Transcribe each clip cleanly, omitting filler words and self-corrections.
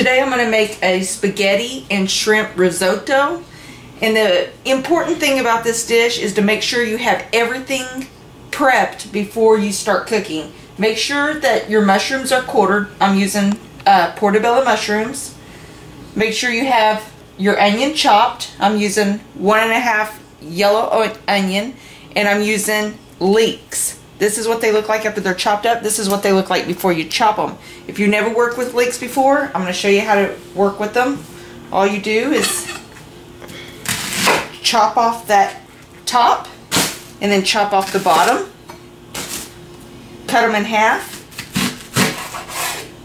Today I'm going to make a spaghetti and shrimp risotto. And the important thing about this dish is to make sure you have everything prepped before you start cooking. Make sure that your mushrooms are quartered. I'm using portobello mushrooms. Make sure you have your onion chopped. I'm using 1.5 yellow onion, and I'm using leeks. This is what they look like after they're chopped up. This is what they look like before you chop them. If you never worked with leeks before, I'm going to show you how to work with them. All you do is chop off that top and then chop off the bottom. Cut them in half.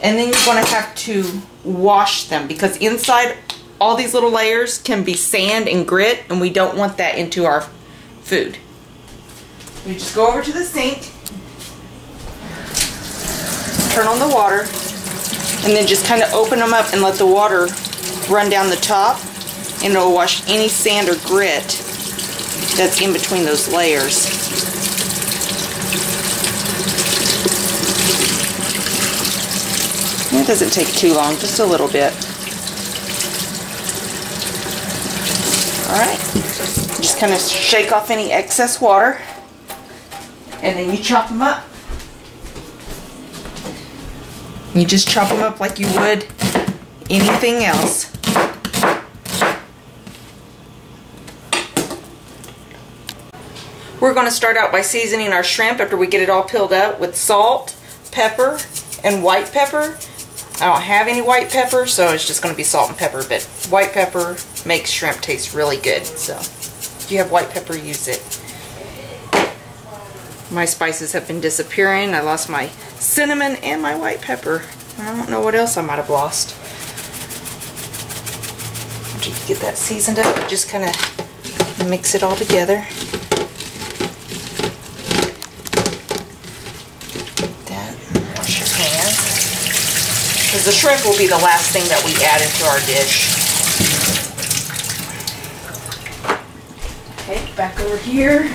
And then you're going to have to wash them because inside all these little layers can be sand and grit, and we don't want that into our food. We just go over to the sink, turn on the water, and then just kind of open them up and let the water run down the top, and it'll wash any sand or grit that's in between those layers. It doesn't take too long, just a little bit. Alright, just kind of shake off any excess water, and then you chop them up. You just chop them up like you would anything else. We're going to start out by seasoning our shrimp after we get it all peeled up with salt, pepper, and white pepper. I don't have any white pepper, so it's just going to be salt and pepper, but white pepper makes shrimp taste really good, so if you have white pepper, use it. My spices have been disappearing. I lost my cinnamon and my white pepper. I don't know what else I might have lost. Once you get that seasoned up, just kind of mix it all together. Wash your hands. Because the shrimp will be the last thing that we add into our dish. Okay, back over here.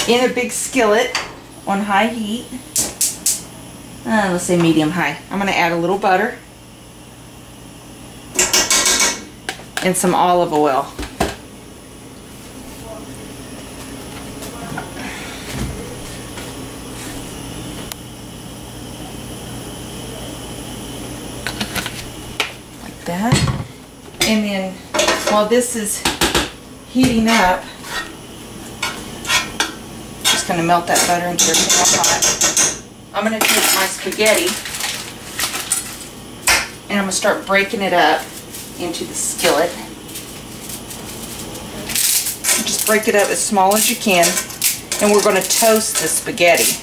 In a big skillet on high heat, let's say medium high, I'm going to add a little butter and some olive oil. Like that. And then while this is heating up, going to melt that butter into your pot. I'm going to take my spaghetti and I'm going to start breaking it up into the skillet. Just break it up as small as you can, and we're going to toast the spaghetti.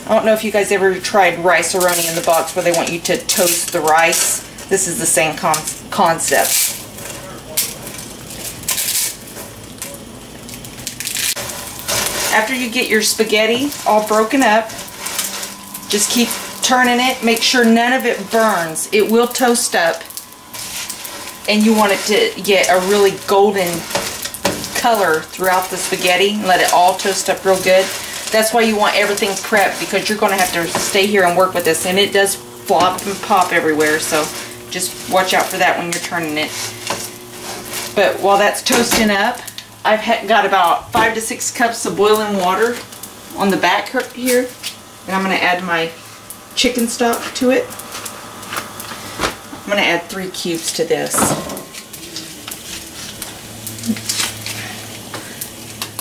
I don't know if you guys ever tried rice-a-roni in the box where they want you to toast the rice. This is the same concept. After you get your spaghetti all broken up, just keep turning it. Make sure none of it burns. It will toast up, and you want it to get a really golden color throughout the spaghetti. Let it all toast up real good. That's why you want everything prepped, because you're going to have to stay here and work with this, and it does flop and pop everywhere, so just watch out for that when you're turning it. But while that's toasting up, I've got about 5 to 6 cups of boiling water on the back here, and I'm going to add my chicken stock to it. I'm going to add 3 cubes to this.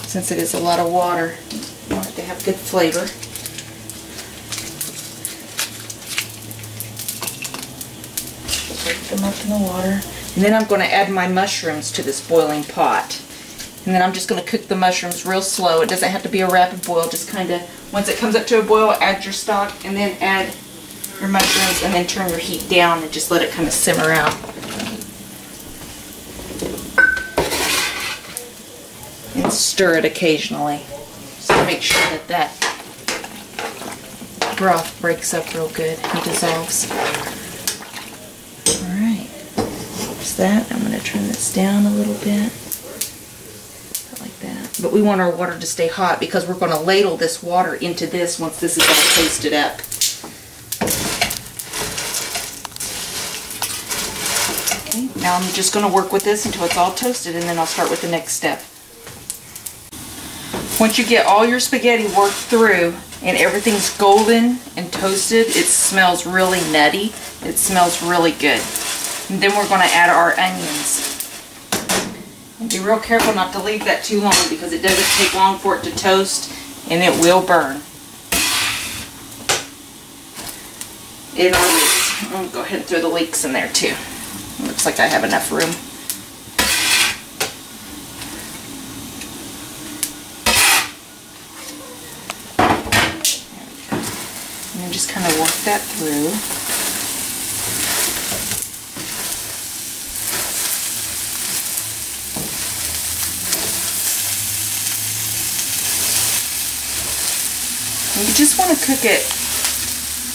Since it is a lot of water, I want it to have good flavor. Break them up in the water. And then I'm going to add my mushrooms to this boiling pot. And then I'm just going to cook the mushrooms real slow. It doesn't have to be a rapid boil. Just kind of, once it comes up to a boil, add your stock and then add your mushrooms, and then turn your heat down and just let it kind of simmer out. And stir it occasionally. So make sure that that broth breaks up real good and dissolves. Alright. There's that. I'm going to turn this down a little bit. Like that. But we want our water to stay hot because we're going to ladle this water into this once this is all toasted up. Okay, now I'm just going to work with this until it's all toasted, and then I'll start with the next step. Once you get all your spaghetti worked through and everything's golden and toasted, it smells really nutty. It smells really good. And then we're going to add our onions. And be real careful not to leave that too long because it doesn't take long for it to toast and it will burn. In our leeks. I'm going to go ahead and throw the leeks in there too. Looks like I have enough room. And then just kind of work that through. And you just want to cook it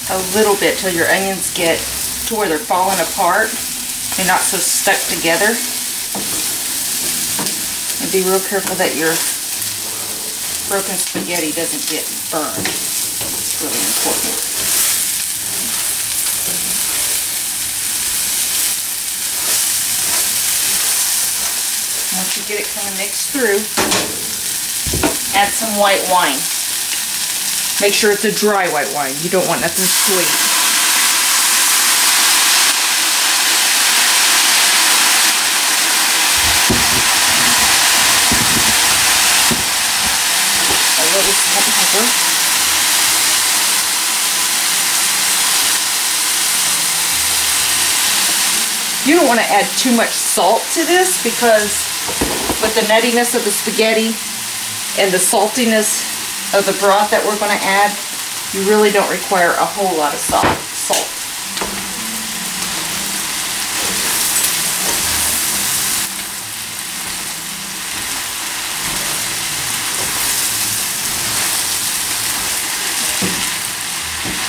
a little bit till your onions get to where they're falling apart. They're not so stuck together. And be real careful that your broken spaghetti doesn't get burned. It's really important. Once you get it kind of mixed through, add some white wine. Make sure it's a dry white wine. You don't want nothing sweet. A little salt and pepper. You don't want to add too much salt to this because with the nuttiness of the spaghetti and the saltiness of the broth that we're going to add, you really don't require a whole lot of salt.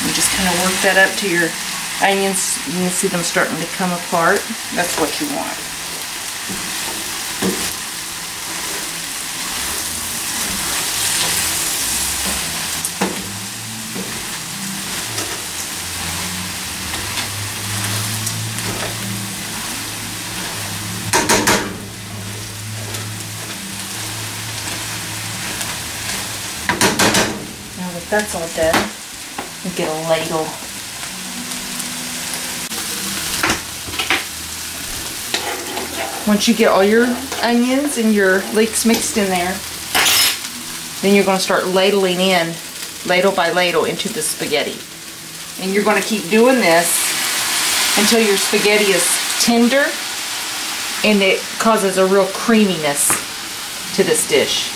You just kind of work that up to your onions. You can see them starting to come apart. That's what you want. That's all done. We get a ladle. Once you get all your onions and your leeks mixed in there, then you're going to start ladling in, ladle by ladle, into the spaghetti. And you're going to keep doing this until your spaghetti is tender and it causes a real creaminess to this dish.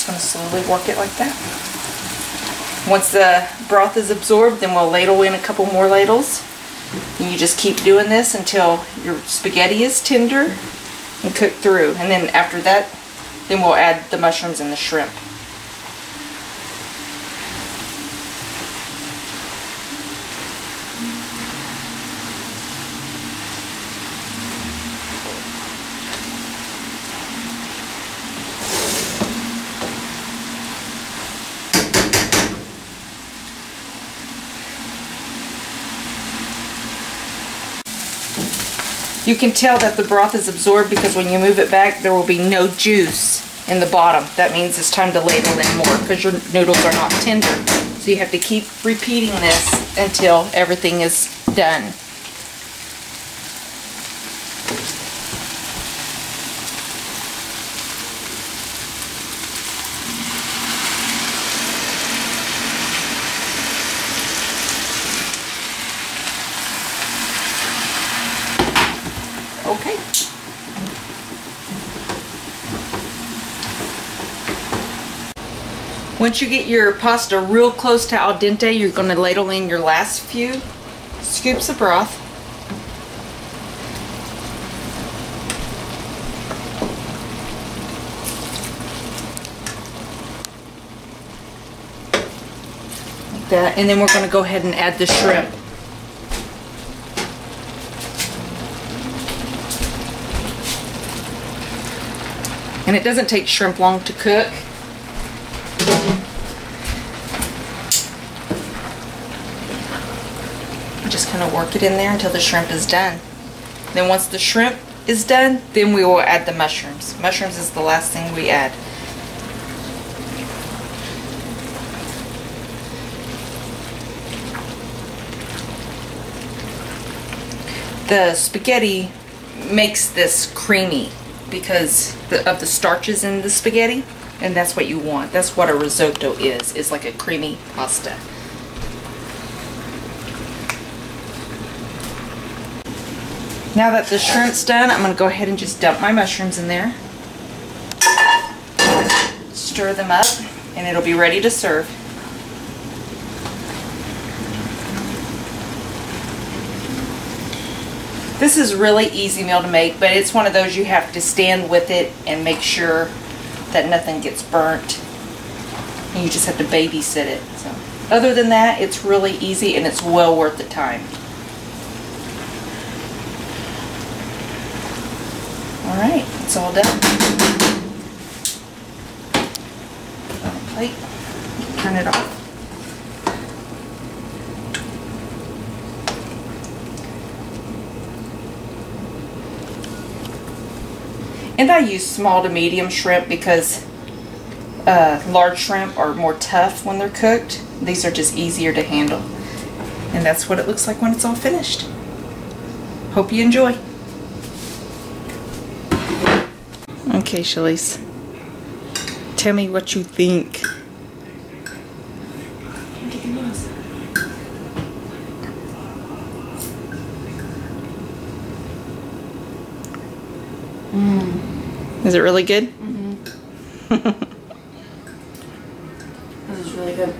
Going to slowly work it like that. Once the broth is absorbed, then we'll ladle in a couple more ladles. And you just keep doing this until your spaghetti is tender and cooked through. And then after that, then we'll add the mushrooms and the shrimp. You can tell that the broth is absorbed because when you move it back, there will be no juice in the bottom. That means it's time to ladle in more because your noodles are not tender. So you have to keep repeating this until everything is done. Okay. Once you get your pasta real close to al dente, you're going to ladle in your last few scoops of broth. Like that. And then we're going to go ahead and add the shrimp. And it doesn't take shrimp long to cook. Just kind of work it in there until the shrimp is done. Then once the shrimp is done, then we will add the mushrooms. Mushrooms is the last thing we add. The spaghetti makes this creamy because of the starches in the spaghetti, and that's what you want. That's what a risotto is like a creamy pasta. Now that the shrimp's done, I'm going to go ahead and just dump my mushrooms in there. Stir them up, and it'll be ready to serve. This is really easy meal to make, but it's one of those you have to stand with it and make sure that nothing gets burnt. And you just have to babysit it. So, other than that, it's really easy and it's well worth the time. Alright, it's all done. Put it on a plate. Turn it off. And I use small to medium shrimp because large shrimp are more tough when they're cooked. These are just easier to handle. And that's what it looks like when it's all finished. Hope you enjoy. Okay, Shalise, tell me what you think. Is it really good? Mm-hmm. This is really good.